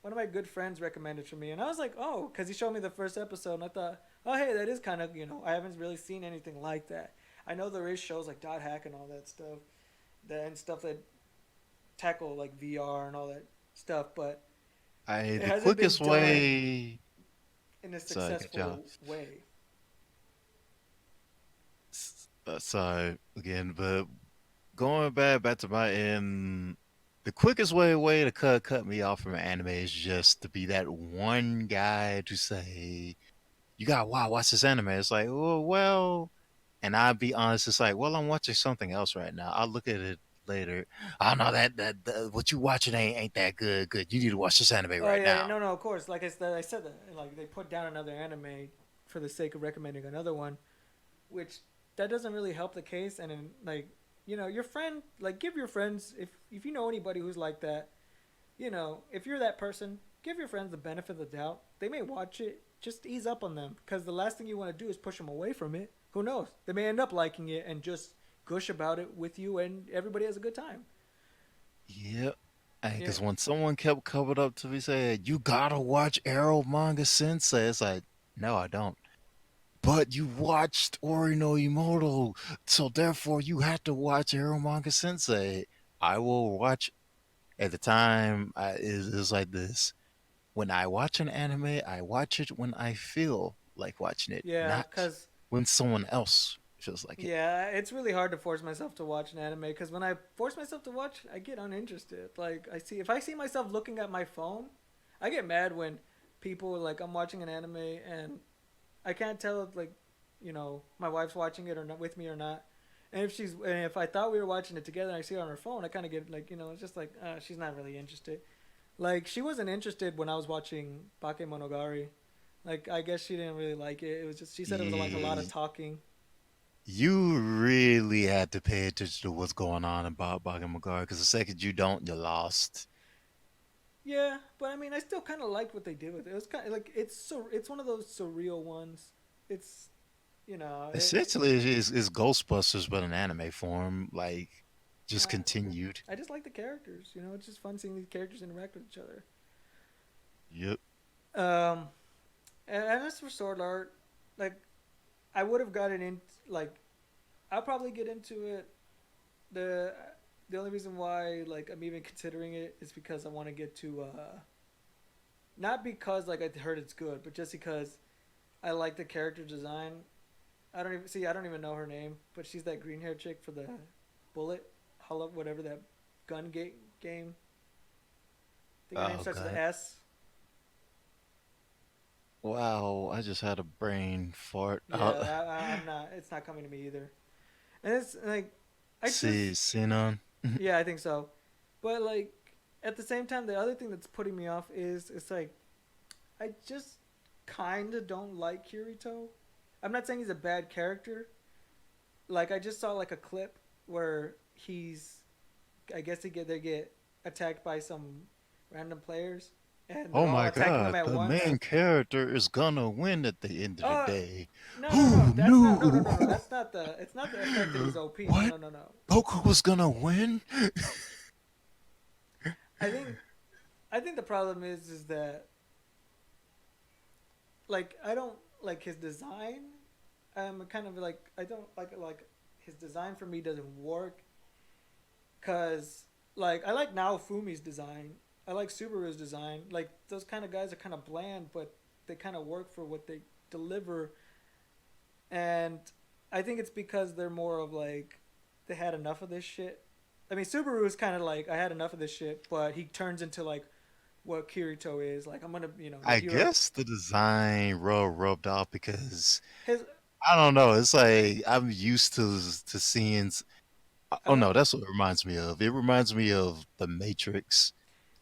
one of my good friends recommended it for me, and I was like, oh, because he showed me the first episode, and I thought, oh, hey, that is kind of I haven't really seen anything like that. I know there is shows like Dot Hack and all that stuff, and stuff that tackle like VR and all that stuff, but it The hasn't been quickest done way, in a sorry, good job. successful way. Sorry again, but going back to my end, the quickest way to cut me off from an anime is just to be that one guy to say, "You got wow, watch this anime." It's like, oh well, and I'll be honest, it's like, well, I'm watching something else right now. I'll look at it later. I know that what you watching ain't that good. Good, you need to watch this anime Oh right yeah, now. no, no, of course. Like I said that like they put down another anime for the sake of recommending another one, which that doesn't really help the case. And in, like your friend, like give your friends if you know anybody who's like that, if you're that person, give your friends the benefit of the doubt. They may watch it. Just ease up on them because the last thing you want to do is push them away from it. Who knows? They may end up liking it and just gush about it with you, and everybody has a good time. Yep. Yeah, Because when someone kept coming up to me saying, "You gotta watch Arrow Manga Sensei," it's like, no, I don't. But you watched Ori no Imoto, so therefore you have to watch Arrow Manga Sensei. I will watch. At the time, it was like this. When I watch an anime, I watch it when I feel like watching it, yeah, not because when someone else feels like it. yeah, it's really hard to force myself to watch an anime because when I force myself to watch, I get uninterested. Like if I see myself looking at my phone, I get mad when people like I'm watching an anime and I can't tell if like my wife's watching it or not with me or not. And if I thought we were watching it together and I see her on her phone, I kind of get like it's just like she's not really interested. Like she wasn't interested when I was watching Bakemonogatari. Like I guess she didn't really like it. It was just she said it was like a lot of Yeah, talking. you really had to pay attention to what's going on about Bakemonogatari because the second you don't, you're lost. Yeah, but I mean, I still kind of liked what they did with it. It was kind of like it's one of those surreal ones. It's you know, it, Essentially, it's Ghostbusters, but in anime form, like just uh, continued. I just like the characters. It's just fun seeing these characters interact with each other. Yep. Um, and as for Sword Art, like I would have gotten in. Like I'll probably get into it. The the only reason why like I'm even considering it is because I want to get to not because like I heard it's good, but just because I like the character design. I don't even know her name, but she's that green hair chick for the bullet, hollow, whatever that game. I think her name Oh starts with god. an S. Wow, I just had a brain fart. Yeah, I'm not. It's not coming to me either. And it's like, I See, just Sinon. yeah, I think so. But like at the same time, the other thing that's putting me off is it's like I just kind of don't like Kirito. I'm not saying he's a bad character. Like I just saw like a clip where I guess they get attacked by some random players, and Oh they're all my attacking them god, at the once. main character is gonna win at the end of the Uh, day. no, no, no. Who That's not. No, no, no, no. knew? That's not the. It's not the effect that he's OP. No, What? no, no, no. Goku was gonna win? I think. I think the problem is that like I don't like his design. I'm kind of like I don't like his design for me doesn't work because like I like Naofumi's design. I like Subaru's design. Like those kind of guys are kind of bland, but they kind of work for what they deliver. And I think it's because they're more of like they had enough of this shit. I mean, Subaru is kind of like I had enough of this shit, but he turns into like what Kirito is. Like I'm gonna, the I hero. guess the design rubbed off because His I don't know. It's like I'm used to seeing. I Oh like no, that's what it reminds me of. It reminds me of the Matrix.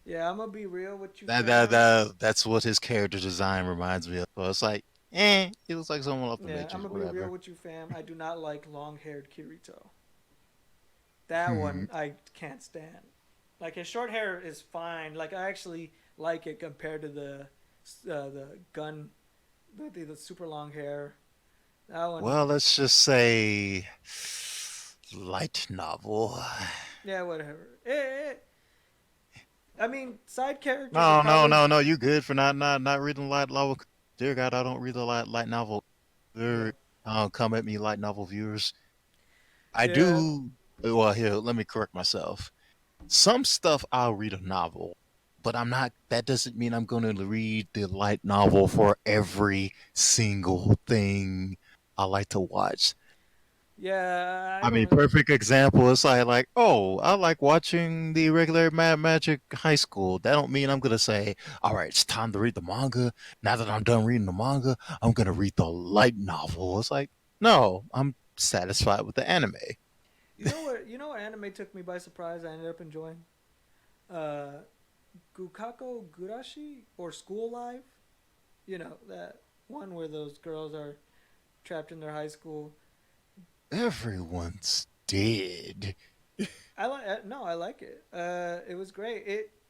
Yeah, I'm gonna be real with you, That fam. that's what his character design reminds me of. So it's like, it looks like someone off the Yeah, I'm Matrix, gonna be real whatever. with you, fam. I do not like long-haired Kirito. That Hmm. one I can't stand. Like his short hair is fine. Like I actually like it compared to the gun, the super long hair. That one, Well, let's just say light novel. yeah, whatever. I mean, side characters are No, no, probably no, no. You good for not reading light novel? Dear God, I don't read the light novel. yeah, Come at me, light novel viewers. I yeah, do. Well, here, let me correct myself. Some stuff I'll read a novel, but I'm not. That doesn't mean I'm going to read the light novel for every single thing I like to watch. yeah. I I mean, don't. perfect example is oh, I like watching the regular Magic High School. That don't mean I'm gonna say, all right, it's time to read the manga. Now that I'm done reading the manga, I'm gonna read the light novel. It's like, no, I'm satisfied with the anime. You know what? You know what anime took me by surprise. I ended up enjoying. Uh, Gukako Gurashi or School Life. You know that one where those girls are trapped in their high school. Everyone's dead. No, I like it. It was great.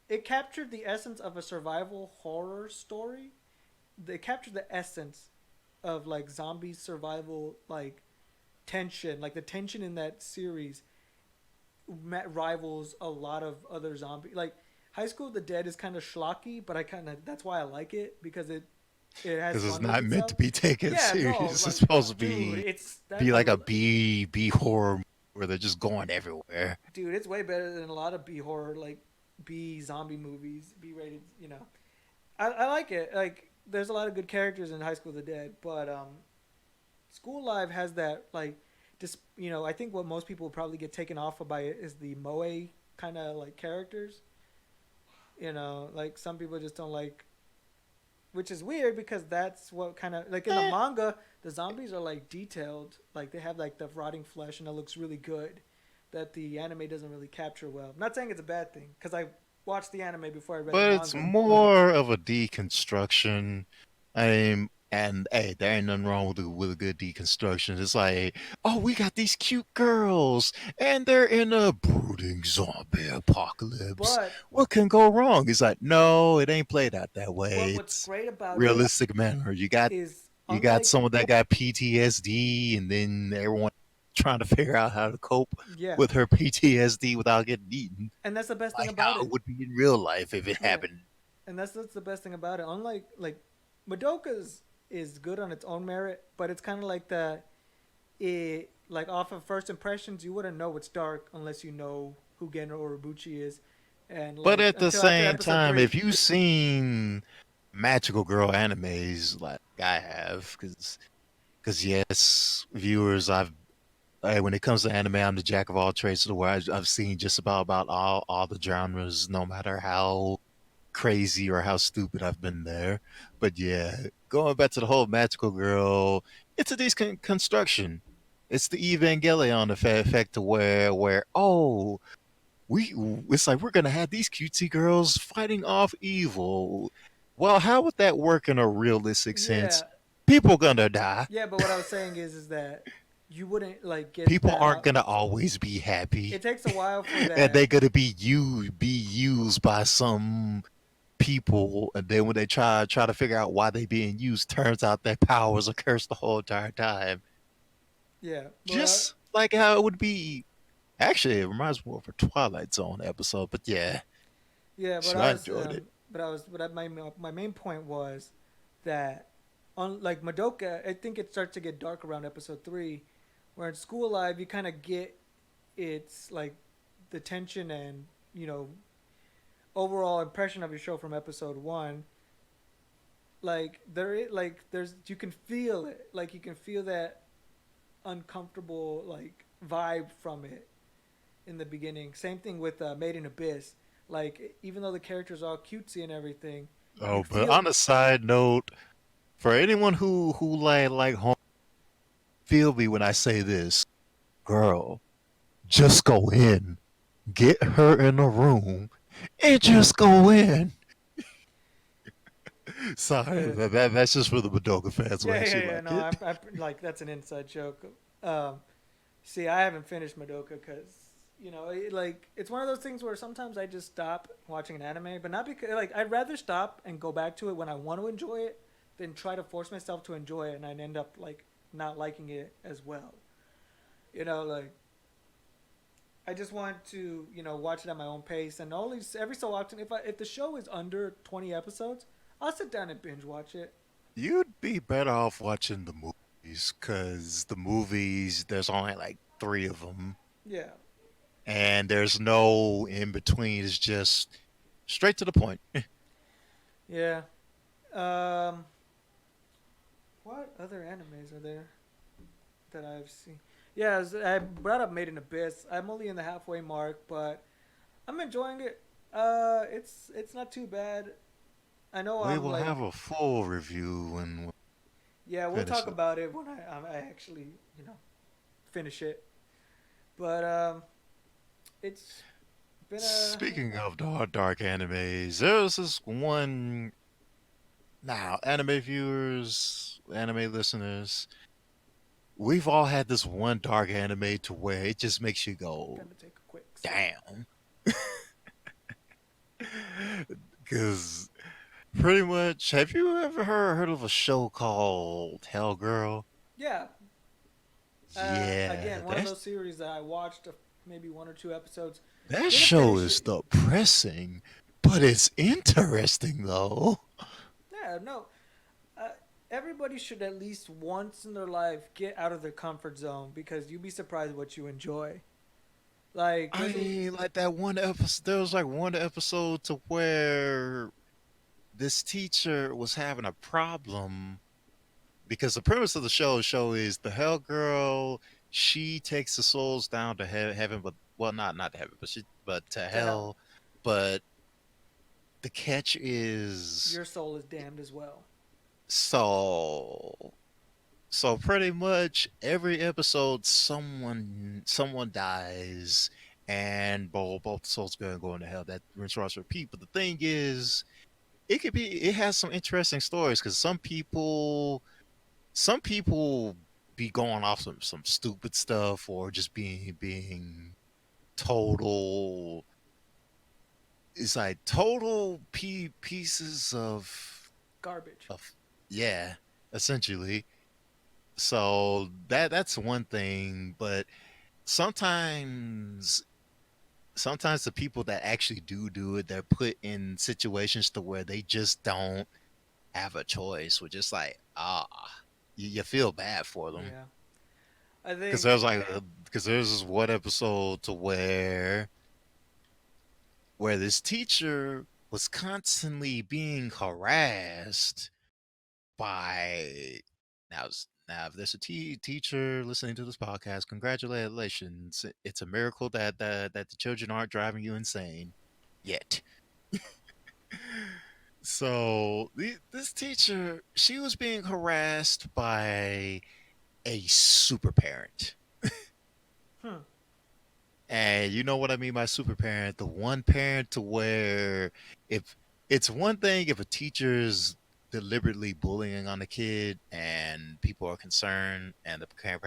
It captured the essence of a survival horror story. They captured the essence of like zombie survival like tension. Like the tension in that series rivals a lot of other zombie like High School of the Dead is kind of schlocky, but I kind of that's why I like it because it has Because it's fun with not meant itself. to be taken Yeah, no, serious. It's like supposed to dude, be it's that be like a B horror where they're just going everywhere. dude, it's way better than a lot of B horror like B zombie movies, B rated. I like it. Like there's a lot of good characters in High School of the Dead, but School Live has that like just I think what most people probably get taken off of by it is the moe kind of like characters. Like some people just don't like, which is weird because that's what kind of like in the Eh, manga the zombies are like detailed, like they have like the rotting flesh and it looks really good. That the anime doesn't really capture well. I'm not saying it's a bad thing because I watched the anime before I read the but it's manga, but more of a deconstruction. And hey, there ain't nothing wrong with a good deconstruction. It's like, oh, we got these cute girls, and they're in a brooding zombie apocalypse. but What can go wrong? It's like, no, it ain't played out that way. what's It's great about it realistic manner. is You got unlike someone that got PTSD, and then everyone trying to figure out how to cope yeah, with her PTSD without getting eaten, and that's the best thing like about how it. it would be in real life if it Yeah, happened. and that's the best thing about it. Unlike like Madoka's is good on its own merit, but it's kind of like it like off of first impressions you wouldn't know it's dark unless you know who Geno Orobuchi is, and But like at the until after same episode time, three. if you've seen magical girl animes like I have, because yes, viewers, when it comes to anime, I'm the jack of all trades. To where I've seen just about all the genres, no matter how crazy or how stupid I've been there. But yeah, going back to the whole magical girl, it's a decent construction. It's the Evangelion effect to where oh, we it's like we're gonna have these cutesy girls fighting off evil. Well, how would that work in a realistic sense? Yeah, People gonna die. yeah, but what I was saying is that you wouldn't like get People that aren't out. gonna always be It happy, takes a while for and they're that. gonna be used by some people, and then when they try to figure out why they being used, turns out their powers are cursed the whole entire time. Yeah, Just like how it would be. Actually, it reminds me of a Twilight Zone episode, but yeah, yeah, so I enjoyed it. but my main point was that on like Madoka, I think it starts to get dark around episode 3, where in School Live you kind of get its like the tension and you know overall impression of your show from episode 1. Like there's you can feel it, like you can feel that uncomfortable like vibe from it in the beginning. Same thing with Made in Abyss. Like even though the characters are all cutesy and everything, you Oh, but feel on a side note, for anyone who like home, feel me when I say this, girl, just go in, get her in a room, and just go in. Sorry, uh, that's just for the Madoka fans who yeah, yeah, actually yeah. like No, it. I'm like that's an inside joke. Um, See, I haven't finished Madoka because like it's one of those things where sometimes I just stop watching an anime, but not because like I'd rather stop and go back to it when I want to enjoy it than try to force myself to enjoy it and I'd end up like not liking it as well. Like I just want to watch it at my own pace, and only every so often if the show is under 20 episodes, I'll sit down and binge watch it. You'd be better off watching the movies, because the movies, there's only like three of them, Yeah, and there's no in between. It's just straight to the point. yeah. Um, what other animes are there that I've seen? Yeah, I brought up Made in Abyss. I'm only in the halfway mark, but I'm enjoying it. It's not too bad. I know We I'm will have like, a full review when we yeah, we'll finish talk it. about it when I actually finish it. But it's been a Speaking of dark animes, there's this one. Now, anime viewers, anime listeners, we've all had this one dark anime to where it just makes you go, gonna take a quick sip. damn. Because pretty much, have you ever heard of a show called Hell Girl? Yeah. Yeah, Again, one of those series that I watched maybe one or two episodes. that Didn't show finish is it. depressing, but it's interesting though. Yeah, no. Uh, Everybody should at least once in their life get out of their comfort zone because you'd be surprised what you enjoy. Like I there's a mean, like that one episode, there was like one episode to where this teacher was having a problem, because the premise of the show is the Hell Girl. She takes the souls down to heaven, but well, not to heaven, but to to hell. hell. But the catch is, Your soul is damned as well. so pretty much every episode someone dies, and both souls gonna go into hell. That rinse, ross, repeat. But the thing is, it has some interesting stories, because some people be going off some stupid stuff, or just being total, it's like total pieces Garbage. of yeah, essentially. So that's one thing. But sometimes sometimes the people that actually do it, they're put in situations to where they just don't have a choice. We're just like, you feel bad for them. Yeah. I Because think there's like, because there's this one episode to where this teacher was constantly being harassed by, now if there's a teacher listening to this podcast, congratulations. It's a miracle that the children aren't driving you insane yet. So this teacher, she was being harassed by a super parent. hmm. And you know what I mean by super parent? The one parent to where, if it's one thing if a teacher's deliberately bullying on a kid and people are concerned and the parent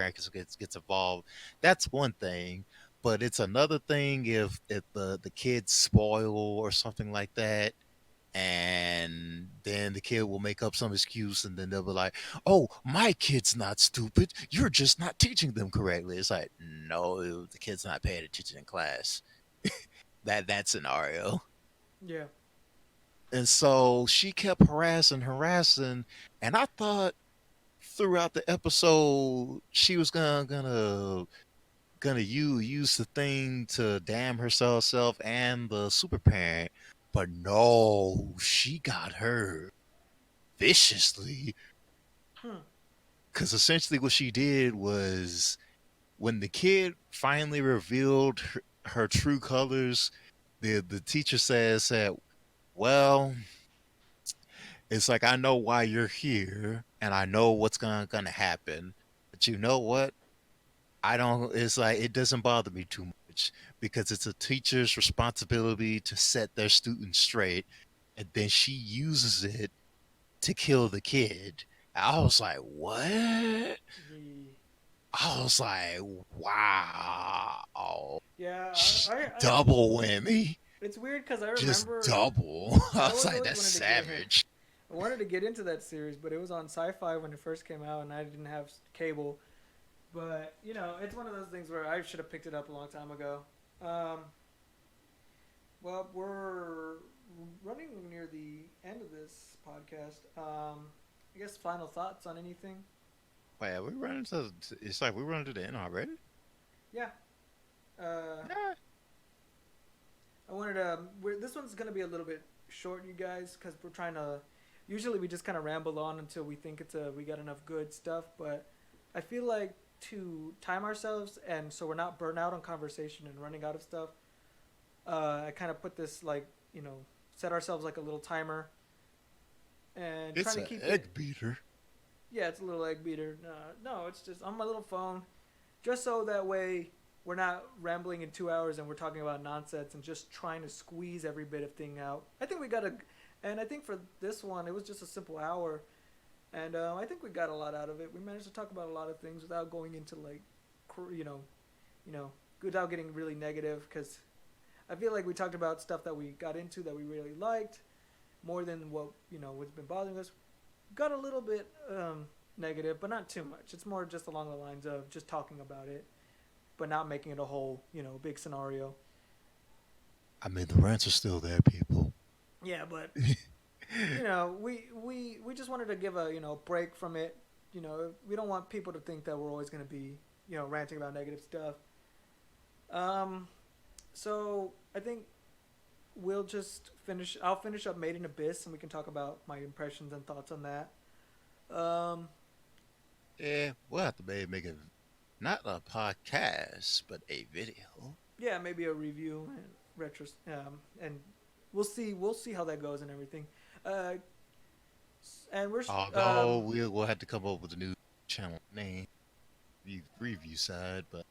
gets involved, that's one thing. But it's another thing if the kids spoil or something like that, and then the kid will make up some excuse, and then they'll be like, "Oh, my kid's not stupid, you're just not teaching them correctly." It's like, no, the kid's not paying attention in class. That scenario. Yeah. And so she kept harassing, and I thought throughout the episode she was gonna use the thing to damn herself self and the super parent. But no, she got her viciously. Hmm. Because essentially what she did was when the kid finally revealed her true colors, the teacher said, well, it's like I know why you're here and I know what's gonna happen. But you know what? I don't it's like it doesn't bother me too much because it's a teacher's responsibility to set their students straight, and then she uses it to kill the kid. I was like, what? The I was like, wow. yeah, I Double whammy. it's weird because I Just remember double. I I was was like, always that's wanted to get savage. I wanted to get into that series, but it was on Sci-Fi when it first came out, and I didn't have cable. But you know, it's one of those things where I should have picked it up a long time ago. Um, well, we're running near the end of this podcast. I guess final thoughts on anything? Wait, we running to it's like we running to the end already? Yeah. Uh, Nah. I wanted to. This one's gonna be a little bit short, you guys, because we're trying to. Usually, we just kind of ramble on until we think we got enough good stuff. But I feel like to time ourselves and so we're not burnt out on conversation and running out of stuff. I kind of put this like set ourselves like a little timer and It's trying to an keep it. egg beater. Yeah, it's a little egg beater. No, it's just on my little phone, just so that way we're not rambling in 2 hours and we're talking about nonsense and just trying to squeeze every bit of thing out. I think we got a, and I think for this one it was just a simple hour, and I think we got a lot out of it. We managed to talk about a lot of things without going into like, you know, you know, without getting really negative because I feel like we talked about stuff that we got into that we really liked more than what what's been bothering us. Got a little bit negative, but not too much. It's more just along the lines of just talking about it, but not making it a whole big scenario. I mean, the rents are still there, people. Yeah, but we just wanted to give a break from it. We don't want people to think that we're always going to be ranting about negative stuff. Um, so I think we'll just finish. I'll finish up Made in Abyss, and we can talk about my impressions and thoughts on that. Um, Yeah, we'll have to maybe make it not a podcast, but a video. yeah, maybe a review and and we'll see how that goes and everything. Uh, and we're Although we'll have to come up with a new channel name, review side, but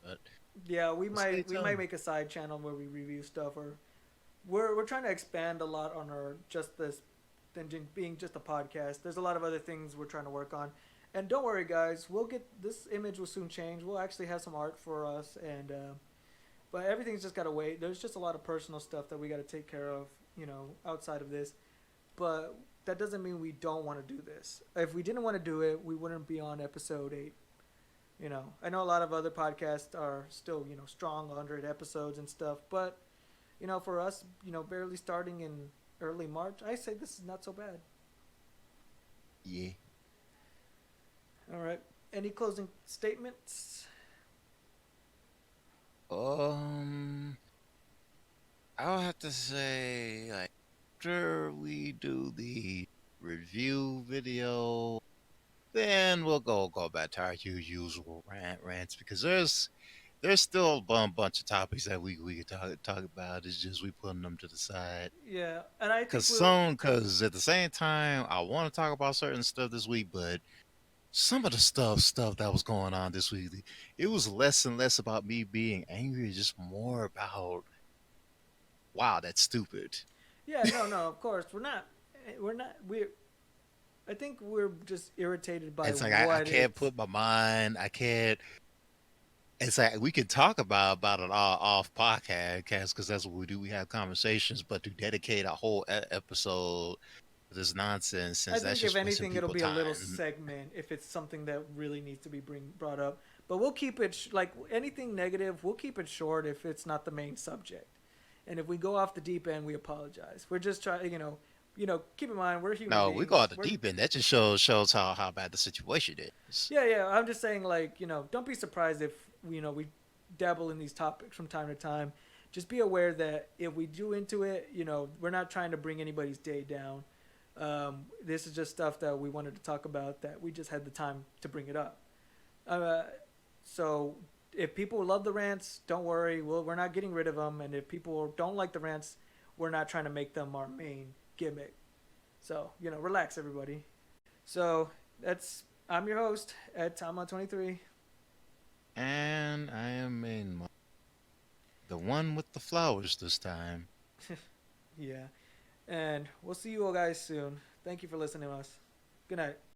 yeah, we stay might we might tuned. make a side channel where we review stuff, or we're trying to expand a lot on our just this than being just a podcast. There's a lot of other things we're trying to work on. And don't worry, guys. We'll get this image will soon change. We'll actually have some art for us, and but everything's just gotta wait. There's just a lot of personal stuff that we gotta take care of, outside of this. But that doesn't mean we don't want to do this. If we didn't want to do it, we wouldn't be on episode 8. I know a lot of other podcasts are still, strong 100 episodes and stuff, but for us, barely starting in early March, I say this is not so bad. Yeah. All right. Any closing statements? Um, I'll have to say, like, after we do the review video, then we'll go back to our usual rants because there's still a bunch of topics that we could talk about. It's just we putting them to the side. Yeah, and I think Cause we'll. cause at the same time, I want to talk about certain stuff this week, but some of the stuff that was going on this week, it was less and less about me being angry, just more about wow, that's stupid. Yeah, no, no. Of course, we're not. We're not. We're. I think we're just irritated by It's like I what can't it's. put my mind, I can't. It's like we could talk about it all off podcast because that's what we do. We have conversations, but to dedicate a whole episode to this nonsense, I since that's think if just wasting anything, it'll people be a little time. segment if it's something that really needs to be brought up. But we'll keep it like anything negative. We'll keep it short if it's not the main subject. And if we go off the deep end, we apologize. We're just trying. keep in mind we're human No, we go out beings. the We're deep end. That just shows how bad the situation is. Yeah, yeah. I'm just saying, like, don't be surprised if we dabble in these topics from time to time. Just be aware that if we do into it, we're not trying to bring anybody's day down. This is just stuff that we wanted to talk about that we just had the time to bring it up. Uh, so if people love the rants, don't worry. We're not getting rid of them. And if people don't like the rants, we're not trying to make them our main gimmick. So relax, everybody. So that's I'm your host at Tama23. And I am in the one with the flowers this time. Yeah, and we'll see you all guys soon. Thank you for listening to us. Good night.